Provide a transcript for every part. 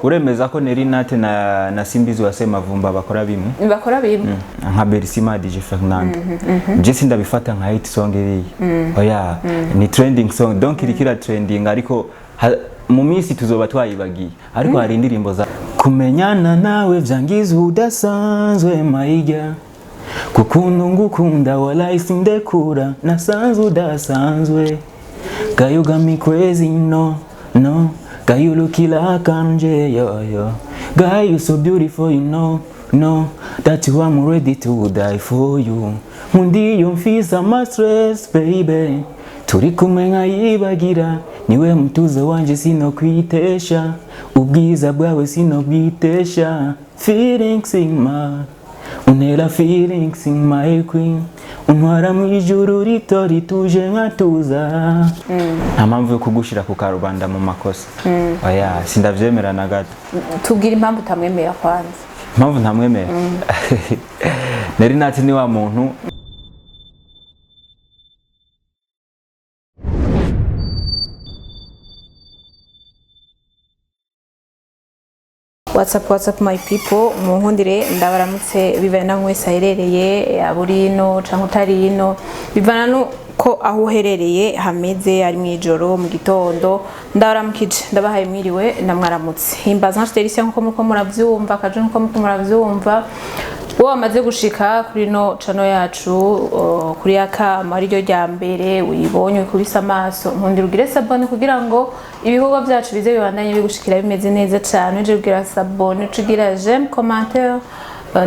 Uremeza ko NELLY NAT na SIMBIZI wasema vumba bakora bimwe nka Belissima DJ Fernando je sindabifata nka hit song iri oya ni trending song donc irikira trending ariko mu minsi tuzoba twayibagiye ariko hari indirimbo za kumenyana nawe vyangiza udasanzwe mayiga kukuntu ngukunda wala isindekura nasanzwe udasanzwe Girl, you got me crazy, no. Girl, you look like Anje, yo. Girl, you so beautiful, you know. That you I'm ready to die for you. Mundi yumfisa my stress, baby. Turi kumwe nkayibagira, niwe mtuza wanje sinokwitesha. Ubwiza bwawe sinobwitesha. Feelings in my, unera feelings in my queen. Untwara mu ijuru rito rituje nkatuza nta mpamvu yo kugushira ku karubanda mu makosa oya sindavyemera na gato tubwira impamvu utamwemera kwanza impamvu ntamwemera NELLY NAT ni wa muntu What's up my people munkundire ndabaramutse bivana mwese aherereye aburino canke utarino bivana nuko aho uherereye hameze ari mwijoro mu gitondo ndabaramukije ndabahaye mwiriwe namwaramutse himbaza nshiterisi nko muko muravyumva kaje nko muko muravyumva wo amaze gushika kuri no channel yacu kuri yakama ari ryo rya mbere uyibonye kubisa amaso nkundira ugire sabone kugira ngo ibikorwa byacu bize bibandanye bigushikira bimeze neza cyane uje kugira sabone ucugira j'aime commentaire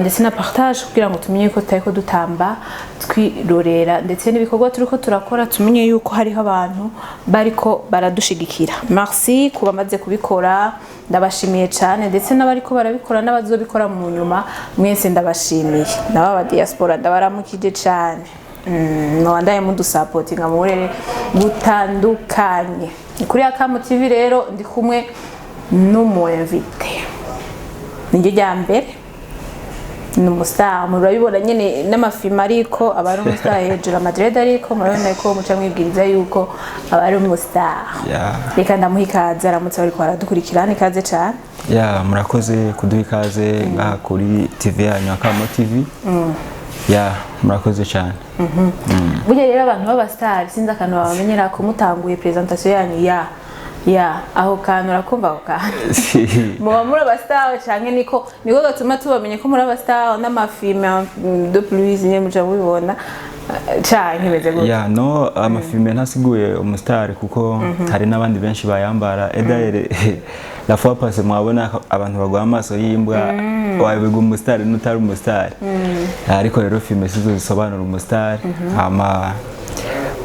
ndetse na partage kugira ngo tumenye ko tutayiko dutamba twirorera ndetse n'ibikorwa turiko turakora tumenye yuko hariho abantu bariko baradushigikira merci kuba maze kubikora ndabashimiye cyane ndetse n'abariko barabikora n'abazobikora mu nyuma mwese ndabashimiye naba diaspora ndabaramukije cyane no wandaye mu dusapotinga mu burere butandukanye kuri Akamu TV rero ndi kumwe n'umu invité ninjye jambere numustar murabibona nyene n'amafilm ariko abari umustar hejuru amadred ariko murabona ko muca mwibwiriza yuko abari umustar reka ndamuhikaza aramutse ariko aradukurikirana ikaze cyane murakoze kuduha ikaze ngaha kuri TV yanyu Akamu TV murakoze cyane burya rero abantu b'abastar sinza kantu babamenyera ko mutanguye presentation yanyu aho kantu rakumva ako kantu muba muri abastar canke niko gatuma tubamenye ko muri abastar n'amafilme de plus nye muja mubibona canke beze gutya no amafilme ntasiguye umustar kuko hari n'abandi benshi bayambara edaire la fois passée mwabona abantu bagwa amaso yimbwa wabiga umustar n'utari umustar ariko rero filme sizo zisobanura umustar ama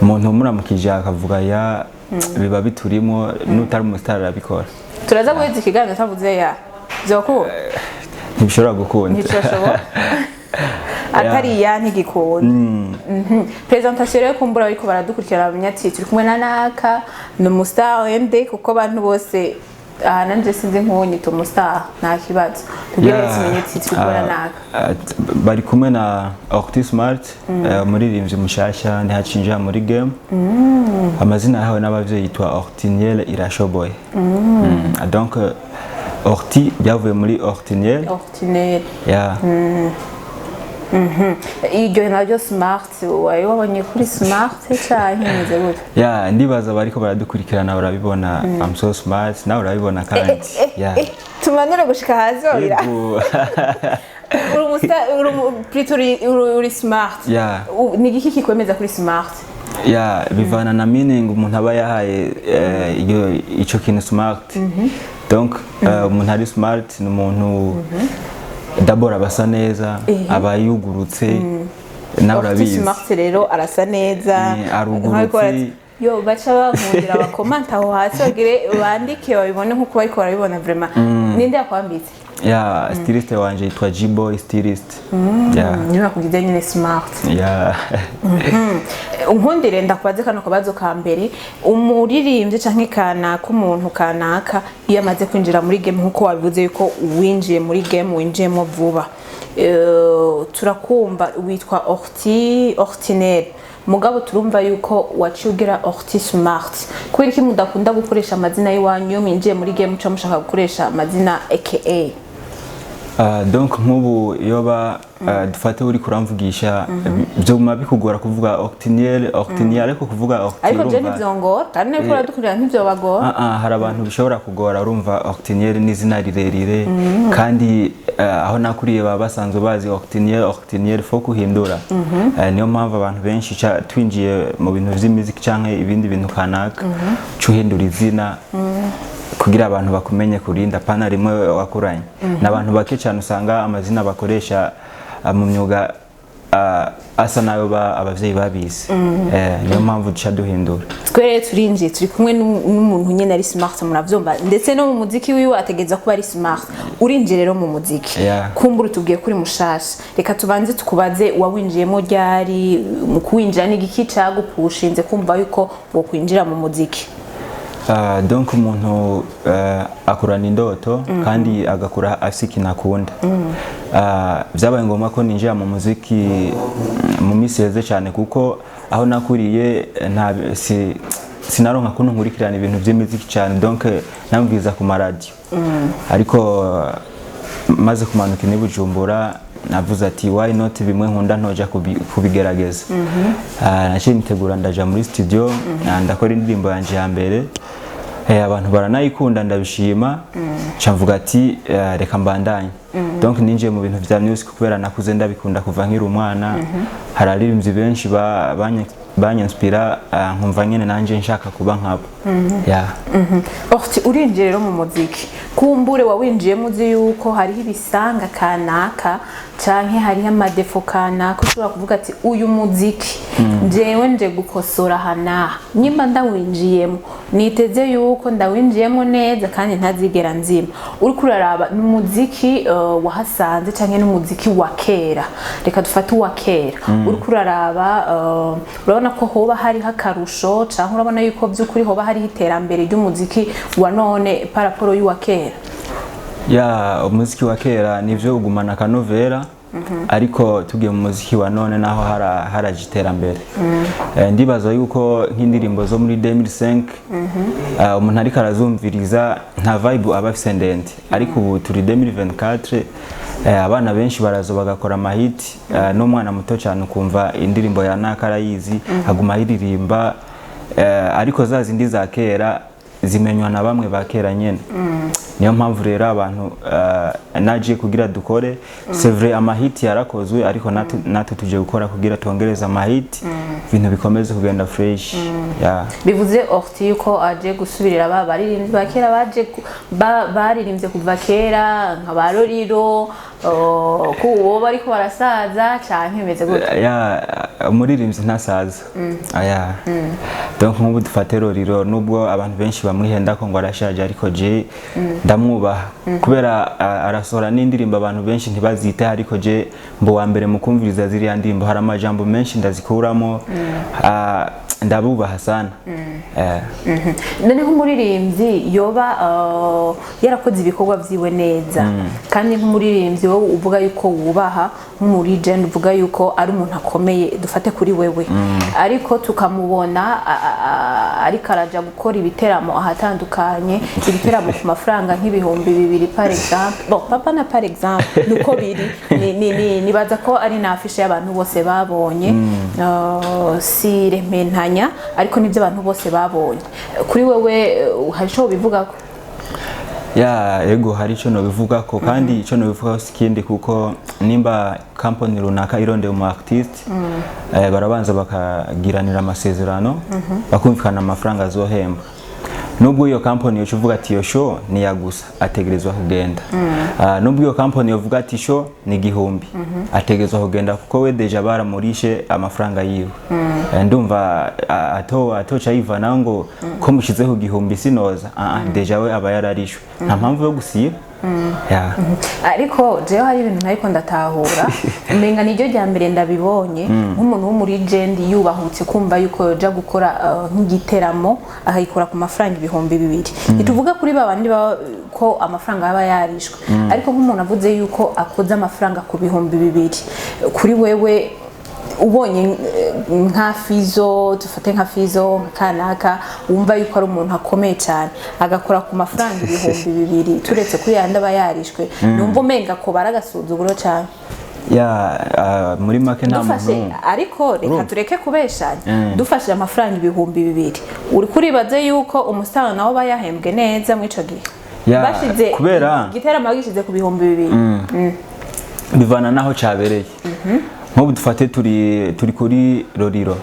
umuntu muramukije akavuga biba biturimo n'utari umustar arabikora turaza guheza ikiganiro tavuze zoko ntibishobora gukunda atari ntigikunda presentation rero kumbura ariko baradukurikira abanyati turi kumwe na Naka n'umustar ende kuko abantu bose nanje sinzi nk'unyita umustar nta kibazo tubwiretse iminsi turi kumwe na Naka bari kumwe na Orti Smart umuririmbyi mushasha ntihacinjira muri game amazina yawe n'abavyeyi yitwa Orti irashoboye donc Orti byavuye muri Orti Iyo nabyo Smart wabonye kuri Smart cyane neze gute ndibaza bariko baradukurikirana barabibona I'm so smart nawe urabibona kandi tumanure gushika hazorira uri smart ni giki kikwemeza kuri Smart bivana na meaning umuntu aba yahaye ico kintu smart donc umuntu ari smart ni umuntu d'abord abasa neza abayugurutse nawe urabizi Smart rero arasa neza arugurutse yo bacha bankundira abakomanta aho hasi bagire bandike babibone nkuko bariko barabibona vraiment ninde yakwambitse stylist wanje yitwa G-boy stylist niba kugize nyine Smart unkundire ndakubaze kano kabazo ka mbere umuririmbye canke kana k'umuntu kanaka iyo amaze kwinjira muri game nkuko wabivuze yuko winjiye muri game winjiyemo vuba turakumva witwa Orti mugabo turumva yuko waciye ugira Orti Smart kubera iki mudakunda gukoresha amazina y'iwanyu yo mwinjiye muri game muca mushaka gukoresha amazina aka donc nk'ubu yoba dufate uri kuramvugisha byuma bikugora kuvuga Ortiniel ariko kuvuga Orti ariko je n'ivyongora kandi niko radukurira nk'ivyo bagora hari abantu bishobora kugora urumva Ortiniel n'izina rirerire kandi aho nakuriye baba basanzwe bazi Ortiniel fo kuhindura niyo mpamvu abantu benshi twinjiye mu bintu vy'imuziki canke ibindi bintu kanaka cuhindura izina kugira abantu bakumenye kurinda pana rimwe wakuranye n'abantu bake cyane usanga amazina bakoresha mu myuga asa nayo abavyeyi babizi niyo mpamvu duca duhindura twere turinjiye turi kumwe n'umuntu nyene ari smart muravyumva ndetse no mu muziki wiwe ategeza kuba ari smart urinjiye rero mu muziki kumbura tubwiye kuri mushasha reka tubanze tukubaze wawinjiyemo ryari mu kuwinjira n'igiki cagupushinze kumva yuko wo kwinjira mu muziki donc umuntu akurana indoto kandi agakura afise ikintu akunda vyabaye ngombwa ko ninjira mu muziki mu misi heze cyane kuko aho nakuriye sinaronka kuntu nkurikirana ibintu vy'imiziki cyane donc namviza ku maradiyo ariko maze kumanuka ni Bujumbura navuze ati why not bimwe nkunda ntoja kubigerageza naciye nitegura ndaja muri studio ndakora indirimbo yanje ya mbere abantu baranayikunda ndabishima camvuga ati reka mbandanye donc ninjiye mu bintu vya music kubera nakuze ndabikunda kuva nkiri umwana hararirimbyi benshi banyanspira nkumva nyene nanje nshaka kuba nkabo Orti urinjiye rero mu muziki kumbure wawinjiye muzi yuko hariho ibisanga kanaka canke hariho amadefo kanaka ushobora kuvuga ati uyu muziki jewe nje gukosora hanaha nyimba ndawinjiyemo niteze yuko ndawinjiyemo neza kandi ntazigera nzima uri kuraraba n'umuziki wahasanze canke n'umuziki wa kera reka dufate uwa kera uri kuraraba urabona ko hoba hari hakarusho canke urabona yuko by'ukuri hoba hari iterambere ry'umuziki wa none paraporo y'uwa kera umuziki wa kera nivyo ugumana kanovera ariko tugiye mu muziki wa none naho haraje iterambere ndibaza yuko nk'indirimbo zo muri 2005 umuntu ariko arazumviriza nta vibe aba afise ndende ariko ubu turi 2024 abana benshi barazo bagakora amahiti n'umwana muto cyane ukumva indirimbo ya nakarayizi aguma yiririmba ariko za zindi za kera zimenywa na bamwe bakera nyene niyo mpamvu rero abantu naje kugira dukore c'est vrai amahiti yarakozwe ariko natwe tuje gukora kugira tuongereza amahiti ibintu bikomeze kugenda fresh bivuze Orti yuko aje gusubirira baririmbyi bakera baje baririmbye kuva kera nka baroriro kuwo bariko barasaza canke bimeze gute umuririmbyi ntasaza donc nk'ubu dufate roriro nubwo abantu benshi bamwihenda ko ngo arashaje ariko je ndamwubaha kubera arasohora n'indirimbo abantu benshi ntibazite ariko je mbo wa mbere mu kumviriza ziriya ndirimbo hari amajambo menshi ndazikuramo ndabubaha sana none nk'umuririmbyi yoba yarakoze ibikorwa vyiwe neza kandi nk'umuririmbyi wowe uvuga yuko wubaha nk'umuri legend uvuga yuko ari umuntu akomeye dufate kuri wewe ariko tukamubona ariko araja gukora ibiteramo ahatandukanye ibiteramo ku mafaranga nk'ibihumbi 2 par exemple bon papa na par exemple nuko biri nibaza ko ari na afishe y'abantu bose babonye si rementanya ariko nibyo abantu bose babonye kuri wewe hari cyo bivuga ko ego hari ico no bivuga ko kandi ico no bivuga sikindi kuko nimba company runaka irondeye mu artist barabanza bakagiranira amasezerano bakumvikana amafaranga azohemba nubwo iyo company yo uvuga ati yo show ni yagusa ategerezwa kugenda nubwo iyo company yo uvuga ati show ni gihumbi ategerezwa kugenda kuko we deja baramurishe amafaranga yiwe ndumva atoca yiva naho ngo ko mushizeho gihumbi sinoza deja we aba yararishwe nta mpamvu yo gusiba ariko jewe hari ibintu nariko ndatahura umenga niryo rya mbere ndabibonye nk'umuntu wo muri legend yubahutse kumva yuko yoja gukora nk'igiteramo akayikora ku mafaranga 200 ituvuga kuri babandi ko amafaranga aba yarishwe ariko nk'umuntu avuze yuko akoze amafaranga ku 200 kuri wewe ubonye nka Fizo dufate nka Fizo kanaka wumva yuko ari umuntu akomeye cyane agakora ku mafaranga 2,000 turetse kuri yandi aba yarishwe numva umenga ko baragasuzuguro cyane ya muri make nta muntu ariko reka tureke kubeshanya dufashije amafaranga 2,000 uri kuribaze yuko umusanga nawo bayahembwe neza mu ico gihe bashize kubera gitera magishize ku 2,000 bivana naho cabereye nk'ubu dufate turi kuri Roriro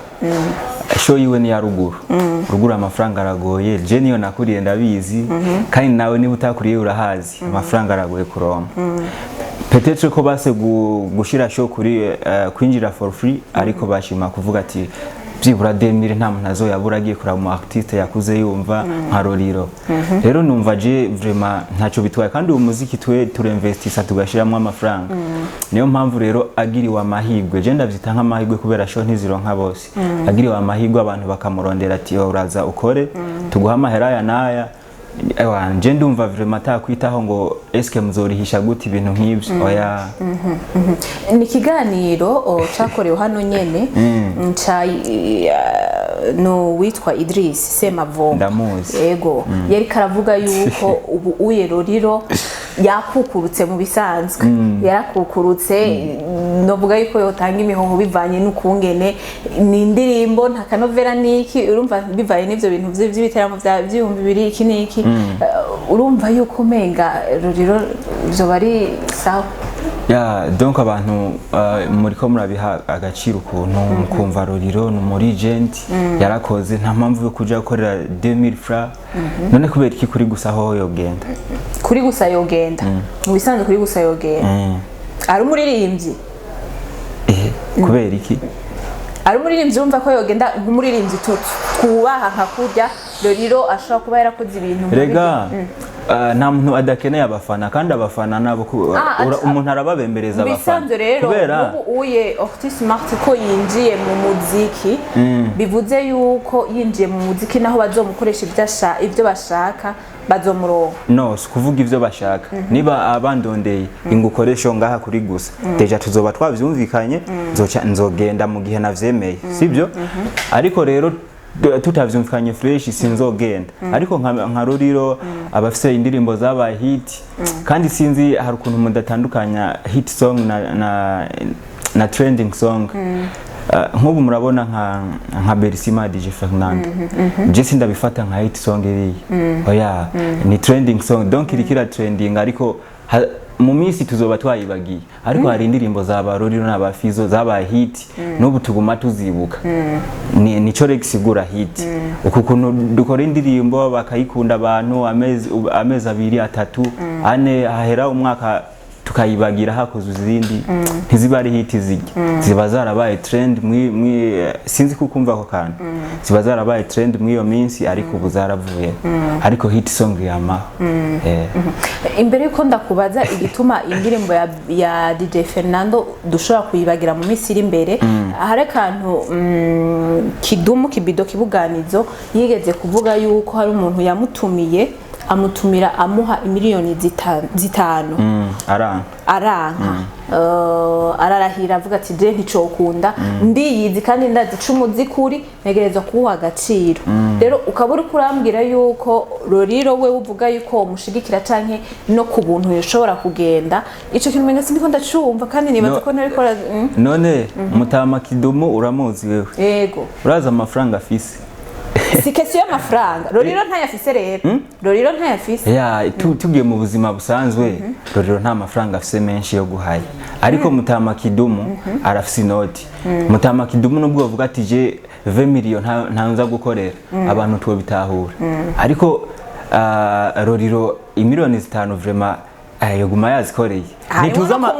show yiwe ni ya ruguru amafaranga aragoye je niyo nakuriye ndabizi kandi nawe niba utakuriye urahazi amafaranga aragoye kuronka peut-être ko base gushira show kuri kwinjira for free ariko bashima kuvuga ati byibura 2000 nta muntu azoyabura agiye kura mu artiste yakuze yumva nka Roriro rero numva je vraiment ntaco bitwaye kandi uwo muziki turinvestisa tugashiramo amafaranga niyo mpamvu rero agiriwe amahigwe je ndavyita nk'amahigwe kubera show ntizironka bose agiriwe amahigwe abantu bakamurondera ati uraza ukore tuguha amahera ya naya je ndumva vraiment atakwitaho ngo eske muzorihisha gute ibintu nk'ibyo oya ni kiganiro cyakorewe hano nyene no witwa Idris Semavomba ndamuzi yego yari karavuga yuko ubu uye Roriro yakukurutse mu bisanzwe yarakukurutse novuga yuko yotanga imihoho bivanye n'ukungene ni indirimbo nta kanovera niki urumva bivanye n'ivyo bintu vy'ibiteramo vya 2,000 iki niki urumva yuko menga Roriro byo bari sawa ya donc abantu muri ko murabiha agaciro ukuntu mukumva Roriro no muri agent yarakoze nta mpamvu yo kuja gukorera 2000 francs none kubera iki kuri gusa ho yogenda kuri gusa yogenda mu bisanzwe kuri gusa yogenda ari umuririmbyi kubera iki ari umuririmbyi umva ko yogenda nk'umuririmbyi twubaha nka kurya Roriro ashobora kuba yarakoze ibintu rega nta muntu adakeneye abafana kandi abafana nabo umuntu arababembereza abafana kubera ubu uye Orti Smart ko yinjiye mu muziki bivuze yuko yinjiye mu muziki naho bazomukoresha ibyo bashaka bazomuronka no kuvuga ivyo bashaka niba abandondeye ingukoresho ngaha kuri gusa deja tuzoba twavyumvikanye nzogenda mu gihe navyemeye sibyo ariko rero tutavyumvikanye fresh sinzogenda ariko nka Roriro abafise indirimbo zabaye hit kandi sinzi hari ukuntu mudatandukanya hit song na trending song nk'ubu murabona nka Belissima DJ Fernando je sindabifata nka hit song iri oya ni trending song donc irikira trending ariko mu minsi tuzoba twayibagiye ariko hari indirimbo zaba Roriro n'aba Fizo zabaye hit n'ubu tuguma tuzibuka nico regisigura hit ukukuntu dukora indirimbo bakayikunda abantu amezi 2 3 ane hahera umwaka tukayibagira hakoze izindi ntiziba ari hit ziba zarabaye trend sinzi kukumva ko kana ziba zarabaye trend iyo minsi ariko ubu zaravuye ariko hit song yama imbere yuko ndakubaza igituma indirimbo ya DJ Fernando dushobora kuyibagira mu minsi iri imbere hari kantu kidumu kibido kibuganizo yigeze kuvuga yuko hari umuntu yamutumiye amutumira amuha imiliyoni 5 aranka ararahira avuga ati je nticokunda ndiyizi kandi ndazi cumuzikuri negerezwa kuha agaciro rero ukaburi kurambwira yuko Roriro we uvuga yuko umushigikira canke no ku buntu yoshobora kugenda ico kintu menga sindiko ndacumva kandi nibaza ko nariko none mutama kidumu uramuzi wewe yego uraza amafaranga afise si question y'amafaranga Roriro ntayafise rero Roriro ntayafise ya tugiye mu buzima busanzwe Roriro nta mafaranga afise menshi yo guhaya ariko mutama kidumu arafise inoti mutama kidumu nubwo bavuga ati je 20 million ntanza gukorera abantu two bitahura ariko Roriro imiliyoni 5 vraiment yoguma yazikoreye ntituzama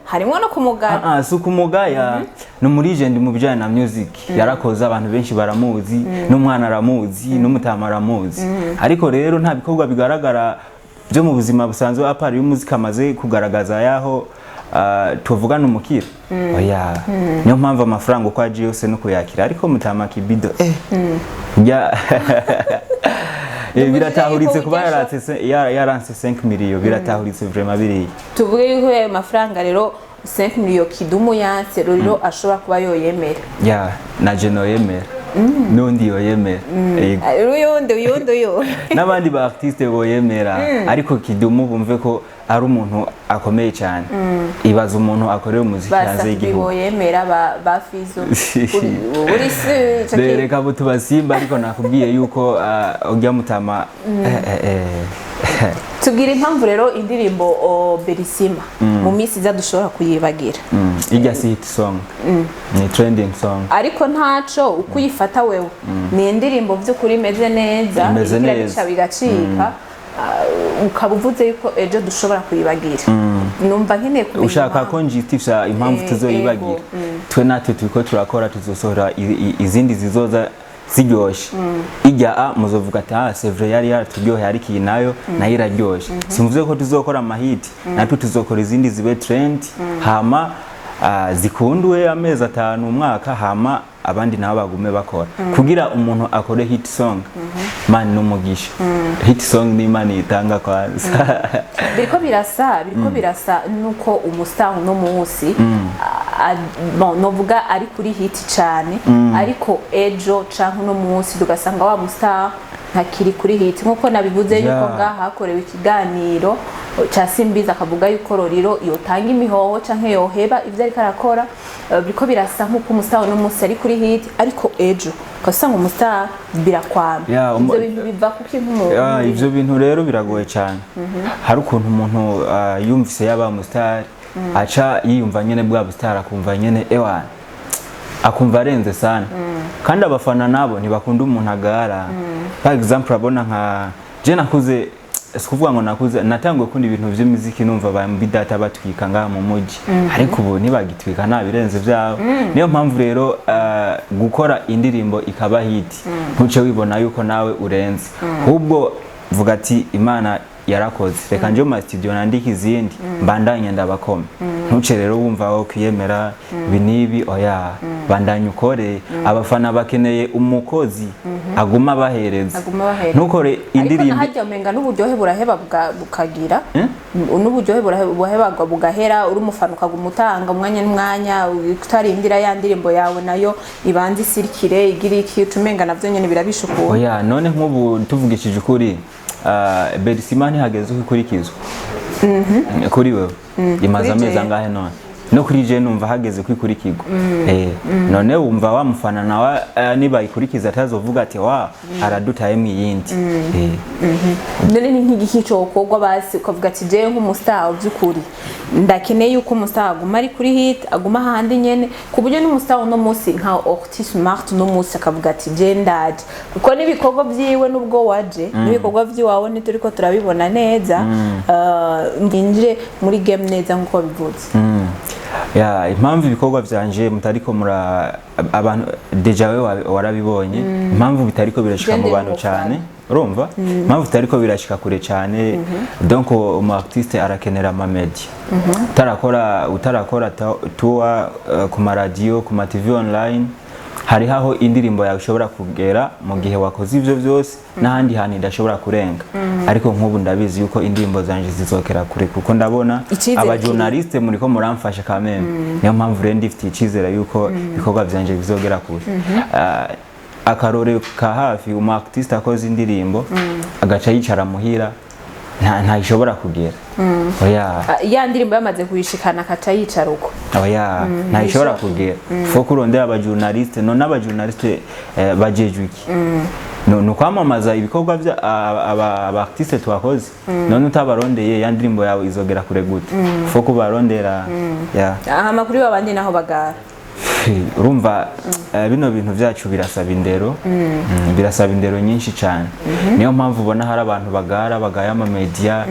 harimo no kumugaya si kumugaya no muri legend mu bijyanye na music yarakoze abantu benshi baramuzi n'umwana aramuzi n'umutama aramuzi ariko rero nta bikorwa bigaragara byo mu buzima busanzwe apari y'umuzika amaze kugaragaza yaho tuvugana umukira oya niyo mpamvu amafaranga uko aje yose no kuyakira ariko mutama kibido biratahuritse kuba yaranse 5 million biratahuritse vraiment biri tuvuge yuko ayo mafaranga rero 5 million kidumu yanse rero ashobora kuba yoyemera ya na jeno yemera nundi yoyemera uyundi n'abandi ba artiste boyemera ariko kidumu bumve ko ari umuntu akomeye cyane ibaza umuntu akorera umuziki hanze y'igihugu boyemera ba Fizo uri se reka bo tubasimba ariko nakubwiye yuko ujya mutama tubwira impamvu rero indirimbo Belissima mu minsi iza dushobora kuyibagira ijya si hit song ni trending song ariko ntaco uko uyifata wewe ni indirimbo by'ukuri imeze neza igira bigacika ukaba uvuze yuko ejo dushobora kuyibagira numva nkeneye kumenya ushaka ko njitifsha impamvu tuzoyibagira twe natwe turiko turakora tuzosohora izindi zizoza ziryoshe ijya muzovuga ati c'est vrai yari yaturyoheye ariko iyi nayo iraryoshe simvuze ko tuzokora amahiti natwe tuzokora izindi zibe trend hama zikundwe amezi 5 umwaka hama abandi nabo bagume bakora kugira umuntu akore hit song man numugisha hit song ni man itanga kwanza biriko birasa nuko umustar no munsi bon novuga ari kuri hit cyane ariko ejo canke no munsi tugasanga wa mustar ntakiri kuri hit nkuko nabivuze yuko ngaha hakorewe ikiganiro cha Simbizi akavuga yuko roriro yotanga imihoho canke yoheba ivyo ariko arakora biriko birasa nkuko umustar no munsi ari kuri hit ariko ejo kasanga umustar birakwama ivyo bintu biva kuki nk'umuntu ivyo bintu rero biragoye cyane hari ukuntu umuntu yumvise yaba umustar aca yiyumva nyene bwa bustar akumva nyene ewana akumva arenze sana kandi abafana nabo ntibakunda umuntu agara for example abona nka je nakuze sikuvuga ngo nakuze natangwe kundi ibintu by'umuziki numva bambidata batwika ngaha mu muji ariko ubu ntibagitwika nta birenze byabo niyo mpamvu rero gukora indirimbo ikaba hit ntuce wibona yuko nawe urenze ahubwo vuga ati Imana yarakoze reka nje mu studio nandika izindi mbandanye ndabakome ntuce rero wumva aho kwiyemera binibi oya bandanye ukore abafana bakeneye umukozi aguma bahereza ntukore indirimbo ariko nahajya umenga n'uburyohe buraheba bukagira n'uburyohe buraheba bugahera uri umufana ukagumutanga umwanya n'umwanya utarindira ya ndirimbo yawe nayo ibanze isirikire igira iki utumenga navyo nyene birabishukura oya none nk'ubu tuvugishije ukuri Belissima ntihageze ukurikizwa kuri wewe imaze amezi angahe none no kuri je numva hageze kwikurikirwa none wumva wa mufana nawe niba ikurikiza atazovuga ati wa aradutaye mu yindi none ni nk'igiki cyo kogwa basi ukavuga ati je nk'umustar by'ukuri ndakeneye yuko umustar aguma ari kuri hit aguma handi nyene ku buryo n'umustar no munsi nka Orti Smart no munsi akavuga ati je ndaje kuko n'ibikorwa byiwe nubwo waje n'ibikorwa byiwawe ni turiko turabibona neza ndinjire muri game neza nkuko bivuze ya impamvu ibikorwa byanje mutariko mura abantu deja we warabibonye impamvu bitariko birashika mu bantu cyane urumva impamvu bitariko birashika kure cyane donc umu artiste arakenera ama media utarakora tour ku ma radio ku ma TV online hari haho indirimbo yawe ushobora kugera mu gihe wakoze ivyo byose n'ahandi hantu idashobora kurenga ariko nk'ubu ndabizi yuko indirimbo zanje zizokera kure kuko ndabona aba journaliste muri ko muramfasha kameme niyo mpamvu rero ndifite icizere yuko ibikorwa byanje bizogera kure akarore ka hafi umu artiste akoze indirimbo agaca yicara muhira nta ishobora kugera oya ya ndirimbo yamaze kuyishikana akaca yicara uko oya nta ishobora kugera fo kurondera aba journaliste none aba journaliste bajejwe iki no kwamamaza ibikorwa bya aba artiste twakoze none utabarondeye ya ndirimbo yawe izogera kure gute fo kubarondera ya amakuru y'abandi naho bagara urumva bino bintu byacu birasaba indero nyinshi cyane niyo mpamvu ubona hari abantu bagaya ama media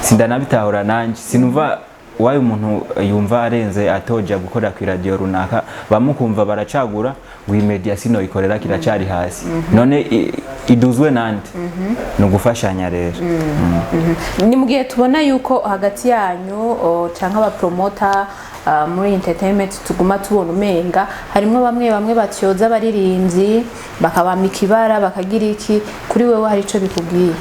sindanabitahura nanjye sinumva wayo umuntu yumva arenze atoja gukora ku radio runaka bamukumva baracagura ngo media sino ikorera kiracari hasi none iduzwe nande no gufashanya rero ni mugihe tubona yuko hagati yanyu canka aba promoter muri entertainment tuguma tubona umenga harimo bamwe batyoza baririmbyi bakabamika ibara bakagira iki kuri wewe hari ico bikubwiye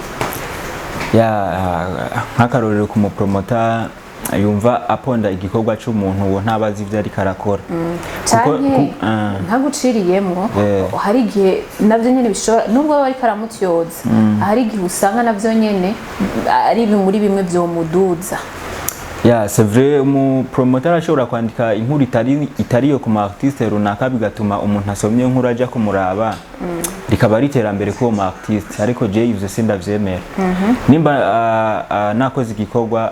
ya nkakarorero ku promoter yumva aponda igikorwa cy'umuntu uwo ntabazi ivyo ari karakora cyane ntaguciriyemo hari igihe navyo nyene bishobora nubwo bari karamutyoza hari igihe usanga navyo nyene ari muri bimwe vyo muduza. Ya c'est vrai mu promoteur ashobora kwandika inkuru itari yo ku ma artiste runaka bigatuma umuntu asomye inkuru aja kumuraba rikaba riterambere ko ma artiste ariko je ivyo sindavyemera. Nimba nakoze igikorwa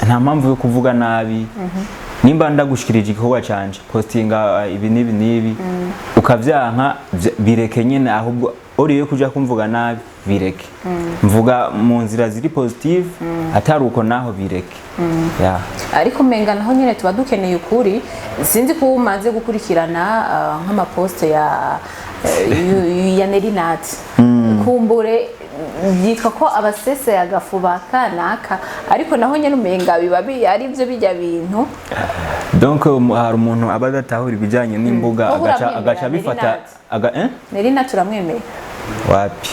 nta mpamvu yo kuvuga nabi. Nimba ndagushikirije igikorwa canje postinga ibi nibi ukavyanka bireke nyene ahubwo uriye kuja kumvuga nabi bireke mvuga mu nzira ziri positive atari uko naho bireke. Ariko menga naho nyene tuba dukeneye ukuri sinzi ko umaze gukurikirana nk'amaposte ya NELLY NAT kumbure yitwa ko abasese yagafuba kanaka ariko naho nyene umenga biba ari byo bijya bintu donc hari umuntu abadatahura ibijanye n'imbuga agaca bifata NELLY NAT turamwemeye wapi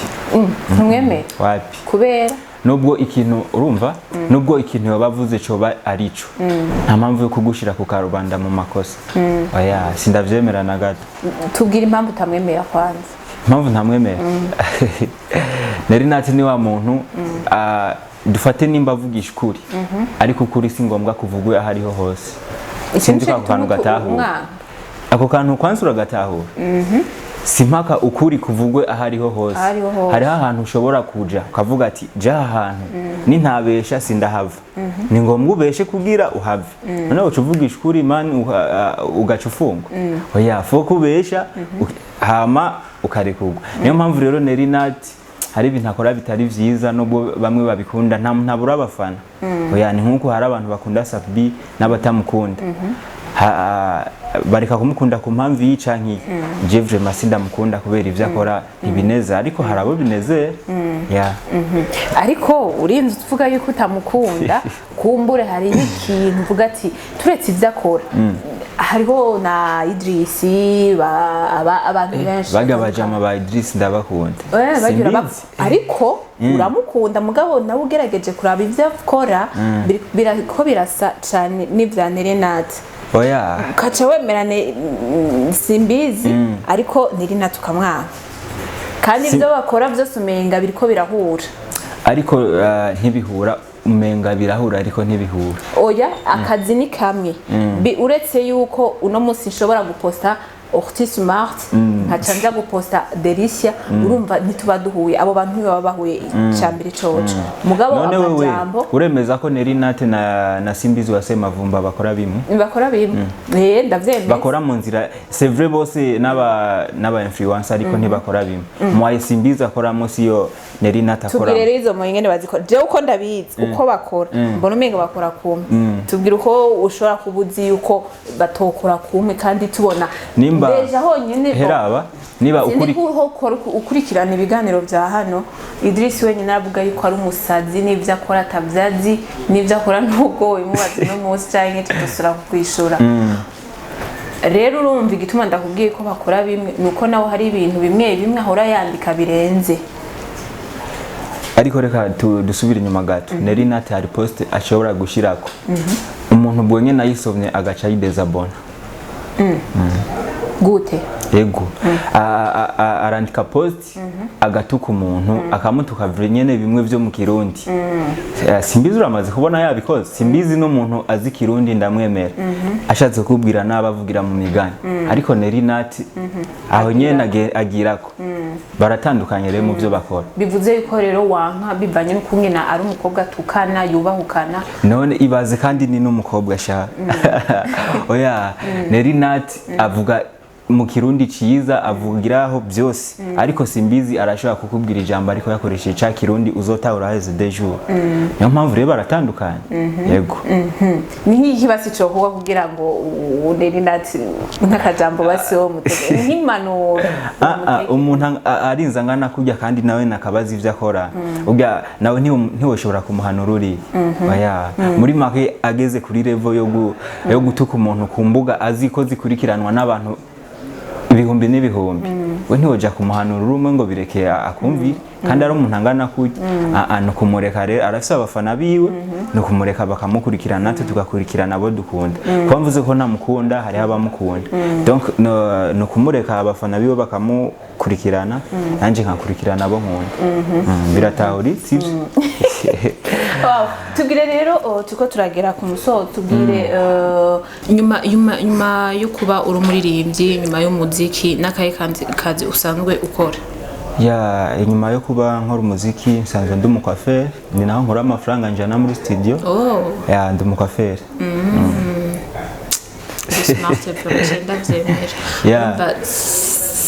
ntumwemeye wapi kubera nubwo ikintu urumva nubwo ikintu bavuze coba arico nta mpamvu yo kugushira ku karubanda mu makosa oya sindavyemera na gato. Tubwira impamvu utamwemera kwanza. Impamvu ntamwemera NELLY NAT ni wa muntu dufate nimba avugisha ukuri ariko ukuri si ngombwa kuvugwe ahariho hose. Sinzi ko kantu gatahura ako kantu kwansura gatahura simpaka ukuri kuvugwe ahariho hose. Hariho ahantu ushobora kuja ukavuga ati ja ahantu ni ntabesha sindahava ni ngombwa ubeshe kugira uhave none ucuvugisha ukuri man ugacufungwa oya fo kubesha hama ukarekugwa. Niyo mpamvu rero NELLY NAT hari ibintu akora bitari vyiza nubwo bamwe babikunda ntabura abafana oya ni nkuko hari abantu bakunda Safi n'abatamukunda bareka kumukunda ku mpamvu yicanki Jevre Masinda mukunda kubera ivyo akora ibineza ariko harabo binezera ariko urinze uvuga yuko utamukunda kumbure hari ikintu uvuga ati turetse ivyo akora hariho na Idrisi abantu benshi bagabajama ba Idrisi ndabakunda ariko uramukunda mugabo nawe ugerageje kuraba ivyo akora birako birasa cyane n'ivya NELLY NAT oya ukaca wemerane simbizi ariko NELLY NAT ukamwanga kandi ivyo bakora vyose umenga biriko birahura ariko ntibihura umenga birahura ariko ntibihura oya akazi ni kamwe uretse yuko uno munsi nshobora guposta Orti Smart nkaca nja guposta Belissima urumva ntituba duhuye abo bantu baba bahuye cyambere coco mugabo amajambo uremeza ko NELLY NAT na SIMBIZI wasemavumba bakora bimwe ndavyemeza bakora mu nzira c'est vrai bose n'aba influencer ariko ntibakora bimwe mu SIMBIZI akora munsi yo NELLY NAT akora tubwire izo mu ngene bazikora je uko ndabizi uko bakora mbona umenga bakora kumwe tubwire uko ushobora kubuzi uko batokora kumwe kandi tubona deja honyine heraba niba ukurikirana ibiganiro vya hano Idrisi wenyine aravuga yuko ari umusazi n'ivyo akora atavyazi n'ivyo akora nubwo wimubaze no munsi canke tudusura kwishura rero urumva igituma ndakubwiye ko bakora bimwe nuko nawe hari ibintu bimwe ahora yandika birenze. Ariko reka dusubira inyuma gato NELLY NAT hari post ashobora gushirako umuntu bwenye nayisomye agaca yidezabona gute yego arandika post agatuka umuntu akamutuka nyene bimwe vyo mu Kirundi simbizi uramaze kubona yabikoze simbizi no muntu azi Kirundi ndamwemera ashatse kubwira nabavugira mu migani ariko NELLY NAT aho nyene agirako baratandukanye rero mu vyo bakora bivuze yuko rero wanka bibanye no kumwena ari umukobwa tukana yubahukana none ibaze kandi ni n'umukobwa sha oya NELLY NAT avuga mu Kirundi ciza avugiraho byose ariko simbizi arashobora kukubwira ijambo ariko yakoresheje ca Kirundi uzotahura heze de jour niyo mpamvu rero baratandukanye yego ni nk'iki basi cyo kuba kugira ngo NELLY NAT nk'akajambo basi wo mutege nk'impanuro umuntu arinza ngana kujya kandi nawe nakabazi ivyo akora ubya nawe ntiwoshobora kumuhanura uri oya muri make ageze kuri level yo gutuka umuntu ku mbuga aziko zikurikiranwa n'abantu ibihumbi n'ibihumbi we ntiwoja kumuhanura urumwe ngo birekeye akumvire kandi ari umuntu angana kujya no kumureka rero arafise abafana biwe no kumureka bakamukurikirana natwe tugakurikirana abo dukunda kuba mvuze ko ntamukunda hari abamukunda donc no kumureka abafana biwe bakamukurikirana nanje nkakurikirana abo nkunda biratahuri sivyo. Wow, tubwire rero tuko turagera ku musozo tubwire nyuma yo kuba uri umuririmbyi nyuma y'umuziki n'akahe kazi usanzwe ukora? Ya nyuma yo kuba nkora umuziki nsanzwe ndi umukwaferi ni naho nkora amafaranga njana muri studio. Ya ndi umukwaferi. Smart production ndavyemera.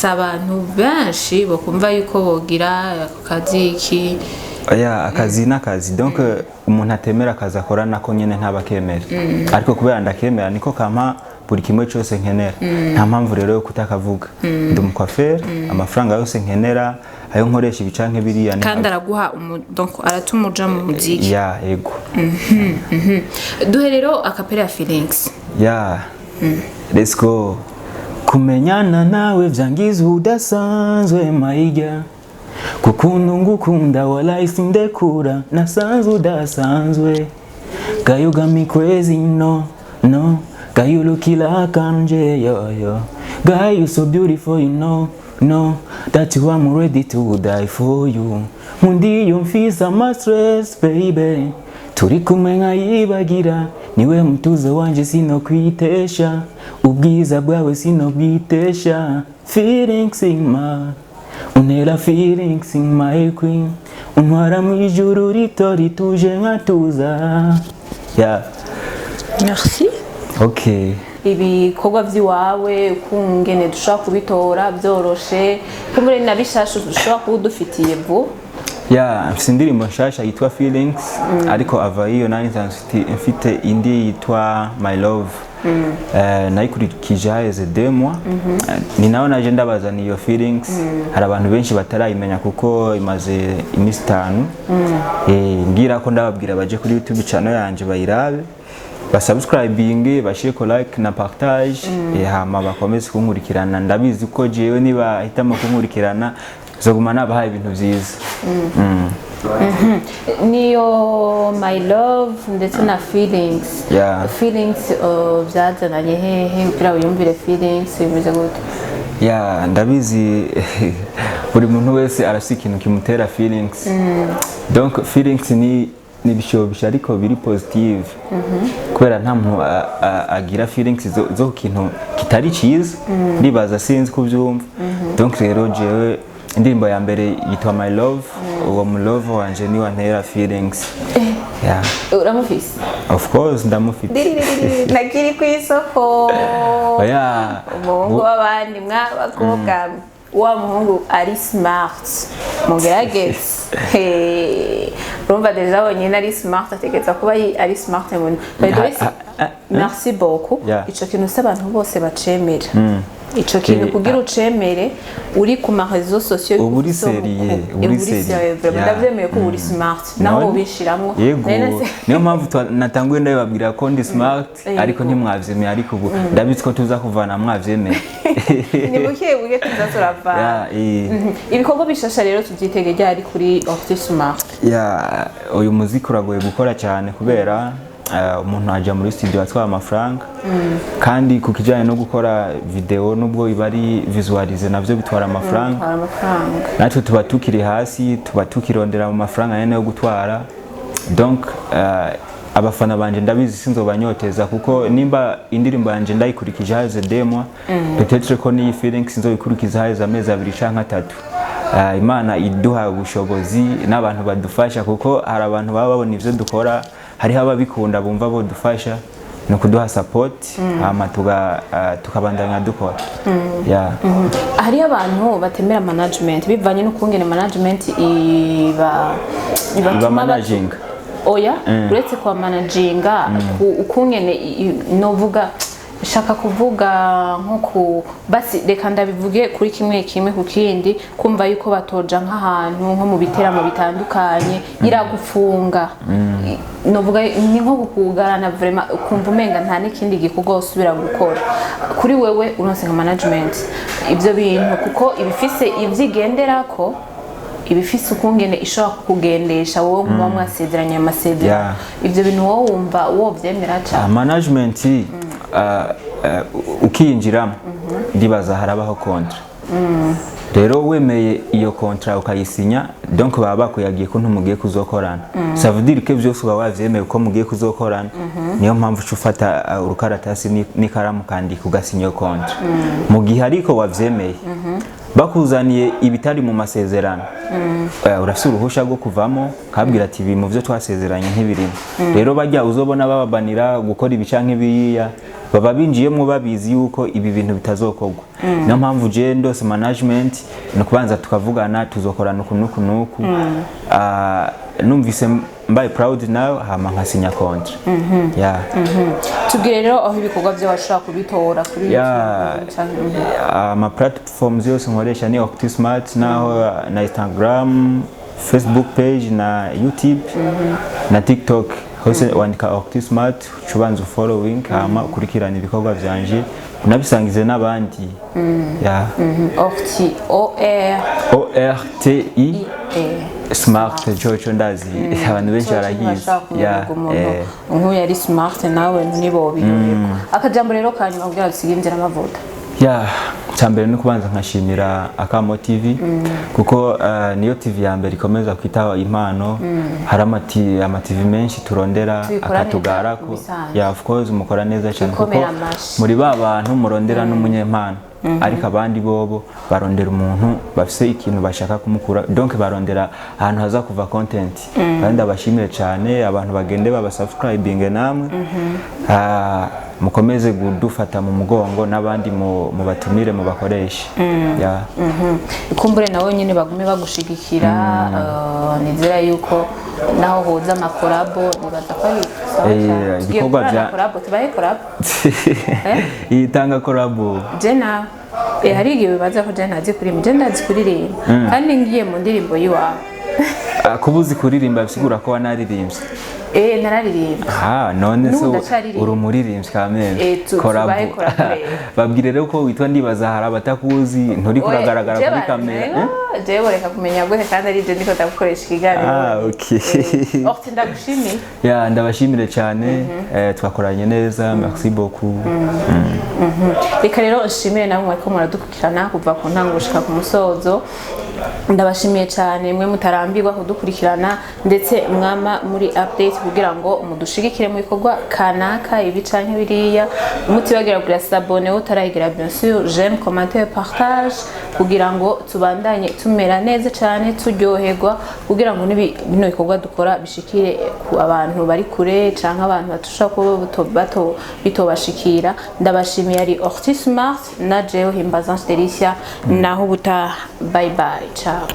Abantu benshi bakumva yuko bogira akazi iki akazi n'akazi donc umuntu atemera akazi akora nako nyene ntabakemera ariko kubera ndakemera niko kama buri kimwe cyose nkenera nta mpamvu rero yo kutakavuga ndi umukwaferi amafaranga yose nkenera ayo nkoresha ibicanke biriya kandi araguha donc aratuma uja mu muziki yego duhe rero akapera feelings let's go. Kumenyana nawe vyangiza udasanzwe maija kukundu ngukunda wala isindekura nasanzwe udasanzwe Girl you got me crazy no Girl you look like Kanje yo Girl you so beautiful you know that you I'm ready to die for you Mundi yumfisa my stress baby turi kumwe nkayibagira niwe mutuzo wanje sinokwitesha ubwiza bwawe sinobwitesha feelings in my unera feelings in my queen untwara mu ijuru rito rituje nkatuza merci. Okay, ibikorwa by'iwawe kungene dushaka kubitora byoroshe kumure nabishasha dushaka kudufitiye vu mfise indirimbo nshasha yitwa Feelings ariko ava iyo nani mfite indi yitwa My Love nayikurikije haheze 2 mois ni naho naje ndabazana iyo Feelings hari abantu benshi batarayimenya kuko imaze imisi 5 ngira ko ndababwira baje kuri YouTube channel yanje bayirabe basubscribing bashire ko like na partage hama bakomeze kunkurikirana ndabizi ko jewe niba hitamo kunkurikirana zoguma nabahaye ibintu byiza niyo My Love ndetse na Feelings Feelings byazananye hehe kugira uyumvire Feelings bimeze gute ndabizi buri muntu wese arafite ikintu kimutera Feelings donc Feelings ni bishobisha ariko biri positive kubera nta muntu agira Feelings zo kintu kitari cyiza ndibaza sinzi kubyumva donc rero jewe indirimbo ya mbere yitwa My Love uwo mu love wanje ni wantera Feelings uramufise of course ndamufite nakiri ku isoko umuhungu w'abandi mw'abakobwa wa muhungu ari smart mugerageze urumva deja wonyine ari smart ategetse kuba ari smart mu merci beaucoup ico kintu s'abantu bose bacemera ico kintu kugira ucemere uri ku ma réseaux sociaux uri seriye ndavyemeye ko uri smart naho ubishiramwo niyo mpamvu natanguye ndababwira ko ndi smart ariko ntimwavyemeye ariko ubu ndabizi ko tuza kuvana mwavyemeye ni buke tuza turavana ibikorwa bishasha rero tuvyitege ryari kuri Orti Smart uyu muziki uragoye gukora cyane kubera umuntu aja muri studio atwara amafaranga kandi kukijanye no gukora video nubwo ibari visualize navyo bitwara amafaranga natwe tuba tukiri hasi tuba tukirondera mu mafaranga yene yo gutwara donc abafana banje ndabizi sinzobanyoteza kuko nimba indirimbo yanje ndayikurikije haze 2 mois peut-être ko ni Feelings nzobikurikiza haze amezi 2 canke 3 Imana iduha ubushobozi n'abantu badufasha kuko hari abantu baba babona ivyo dukora hari ababikunda bumva bo dufasha no kuduha support hama tukabandanya dukora hari abantu batemera management bivanye no kungene management iba managing uretse kwa managinga ukungene novuga shaka kuvuga nko basi reka ndabivuge kuri kimwe kukindi kumva yuko batoja nk'ahantu nko mu biteramo bitandukanye iragufunga novuga ni nko kukugarana vraiment kumva umenga nta n'ikindi gikorwa usubira gukora kuri wewe uronse nka management ibyo bintu kuko ibifise ivyigenderako ibifise ukungene ishobora kugendesha wowe muba mwasezeranye amasezerano ivyo bintu wowe wumva wo vyemera cyane management ukiyinjiramo ndibaza harabaho kontra rero wemeye iyo kontra ukayisinya donc baba bakuyagiye ko ntumugiye kuzokorana ça veut dire que byose uba wavyemeye ko mugiye kuzokorana niyo mpamvu ufata urukaratasi n'ikaramu kandi kugasinya kontra mu gihe ariko wavyemeye bakuzaniye ibitari mu masezerano urafise uruhusha rwo kuvamo kabwira ati ibi mu byo twasezeranye ntibirimo rero bajya uzobona bababanira gukora ibicanke biriya baba binjiyemo babizi yuko ibi bintu bitazokorwa niyo mpamvu je ndose management no kubanza tukavugana tuzokorana nuku numvise mbaye proud now hama nkasinya kontra tubwire rero aho ibikorwa byo washaka kubitora kuri ama platforms yose nkoresha ni Orti Smart naho na Instagram, Facebook page na YouTube na TikTok hose wandika Orti Smart cubanza following hama ukurikirana ibikorwa byanje unabisangize n'abandi Orti ORTI Smart jojo ndazi abantu benshi baragize nk'uyu yari smart nawe nibo biyoyeko akajambo rero kanyuma kugira dusiginzira amavuta cyambere no kubanza nkashimira Akamo TV kuko niyo TV ya mbere ikomeza kwitaho impano hari ama TV menshi turondera akatugara ko of course mukora neza cyane kuko muri bantu murondera n'umunyempano ariko abandi bobo barondera umuntu bafise ikintu bashaka kumukura donc barondera ahantu haza kuva content kandi abashimire cyane abantu bagende baba subscribing namwe mukomeze gudufata mu mugongo nabandi mu batumire mu bakoresha ikumbure nawe nyine bagume bagushigikira nizera yuko naho hoza amakorabo nibaza ko ari ibikorwa bya korabo tubaye korabo itanga korabo jena hari igihe bibaza ko jena azi kuririmba jena azi kuririmba kandi ngiye mu ndirimbo yiwawe kubuzi kuririmba bisigura ko wanaririmbye nararirimba none so urumuririmbye kamene korabo babwire rero ko witwa ndibaza hari abatakuzi nturi kuragaragara kuri kamera jewe reka kumenya gute kandi ari je ndiko ndagukoresha ikiganiro Orti ndagushimiye ndabashimire cyane twakoranye neza merci beaucoup reka rero nshimire namwe mwariko muradukurikirana kuva ku ntango gushika ku musozo ndabashimiye cyane mwe mutarambirwa kudukurikirana ndetse mwama muri update kugira ngo mudushigikire mu bikorwa kanaka ibi canke biriya mutibagira kugura s'abonner utarayigira bien sûr j'aime commenter partage kugira ngo tubandanye tumera neza cyane turyoherwa kugira ngo bino bikorwa dukora bishikire ku abantu bari kure canke abantu batusha ko bitobashikira ndabashimiye ari Orti Smart na jewe Himbazance Delicia naho buta bye bye ciao